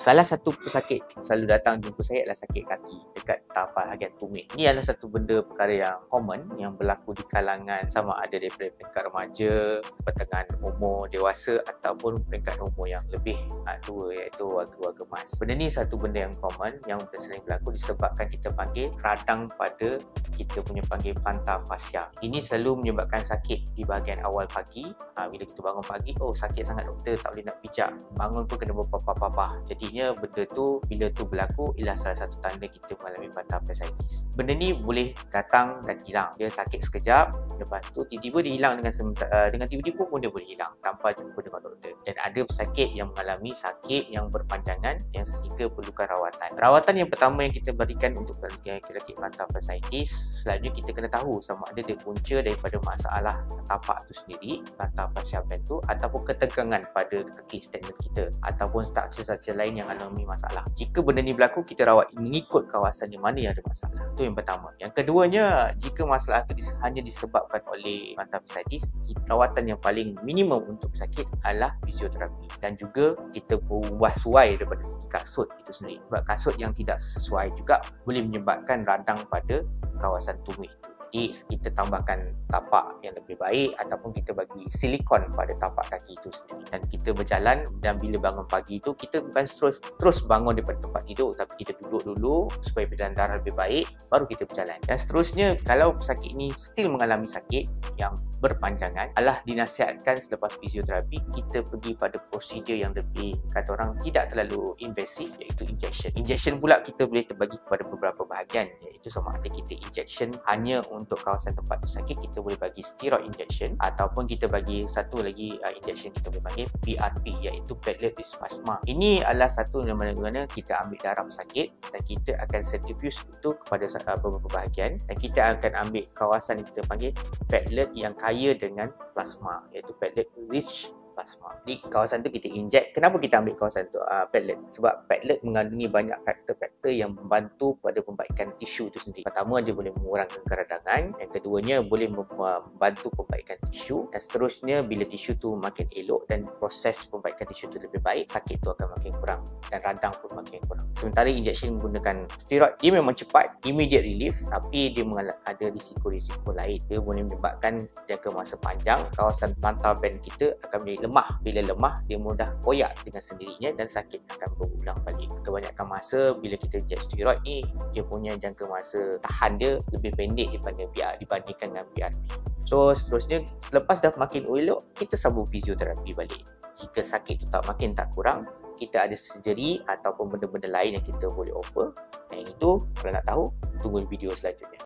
Salah satu pesakit selalu datang jumpa saya adalah sakit kaki dekat tapak bahagian tumit. Ini adalah satu benda perkara yang common yang berlaku di kalangan sama ada daripada peringkat remaja, pertengahan umur dewasa ataupun peringkat umur yang lebih tua, iaitu warga-warga emas. Benda ni satu benda yang common yang sering berlaku disebabkan kita panggil radang pada kita punya panggil plantar fascia. Ini selalu menyebabkan sakit di bahagian awal pagi. Bila kita bangun pagi, sakit sangat doktor, tak boleh nak pijak. Bangun pun kena berpapah-papah. Jadinya benda tu bila tu berlaku ialah salah satu tanda kita mengalami plantar fasciitis. Benda ni boleh datang dan hilang. Dia sakit sekejap, lepas tu tiba-tiba dia hilang dengan tiba-tiba pun dia boleh hilang tanpa jumpa dengan doktor. Dan ada pesakit yang mengalami sakit yang berpanjangan yang sehingga perlukan rawatan. Rawatan yang pertama yang kita berikan untuk sakit plantar fasciitis, selanjutnya kita kena tahu sama ada dia punca daripada masalah tapak tu sendiri, plantar fascia band tu, ataupun ketegangan pada kaki standard kita ataupun struktur-struktur lain yang alami masalah. Jika benda ni berlaku, kita rawat mengikut kawasan di mana yang ada masalah. Itu yang pertama. Yang keduanya, jika masalah itu hanya disebabkan oleh plantar fasciitis, rawatan yang paling minimum untuk pesakit adalah fisioterapi, dan juga kita berubah suai daripada segi kasut itu sendiri. Sebab kasut yang tidak sesuai juga boleh menyebabkan radang pada kawasan tumit itu. Jadi kita tambahkan tapak yang lebih baik ataupun kita bagi silikon pada tapak kaki itu sendiri, dan kita berjalan. Dan bila bangun pagi itu, kita bukan terus bangun daripada tempat tidur, tapi kita duduk dulu supaya peredaran darah lebih baik, baru kita berjalan. Dan seterusnya, kalau pesakit ini still mengalami sakit yang berpanjangan, adalah dinasihatkan selepas fisioterapi kita pergi pada prosedur yang lebih, kata orang, tidak terlalu invasif, iaitu injection. Injection pula kita boleh terbagi kepada beberapa bahagian, iaitu sama ada kita injection hanya untuk kawasan tempat tu sakit, kita boleh bagi steroid injection, ataupun kita bagi satu lagi injection kita boleh panggil PRP, iaitu platelet rich plasma. Ini adalah satu yang mana kita ambil darah pesakit dan kita akan centrifuge itu kepada beberapa bahagian, dan kita akan ambil kawasan yang kita panggil platelet yang kaya dengan plasma, iaitu platelet rich plasma. Di kawasan tu kita inject. Kenapa kita ambil kawasan tu platelet? Sebab platelet mengandungi banyak faktor-faktor yang membantu pada perbaikan tisu itu sendiri. Pertama, dia boleh mengurangkan keradangan. Yang keduanya, boleh membantu perbaikan tisu. Dan seterusnya, bila tisu tu makin elok dan proses perbaikan tisu tu lebih baik, sakit tu akan makin kurang dan radang pun makin kurang. Sementara injection menggunakan steroid, dia memang cepat, immediate relief, tapi dia ada risiko-risiko lain. Dia boleh menyebabkan jangka masa panjang kawasan plantar band kita akan menjadi lemah. Bila lemah, dia mudah koyak dengan sendirinya dan sakit akan berulang balik. Kebanyakan masa bila kita inject steroid ni, dia punya jangka masa tahan dia lebih pendek dibandingkan dengan PRP. So seterusnya, selepas dah makin elok, kita sambung fisioterapi balik. Jika sakit tu makin tak kurang, kita ada surgery ataupun benda-benda lain yang kita boleh offer. Yang itu, kalau nak tahu, tunggu video selanjutnya.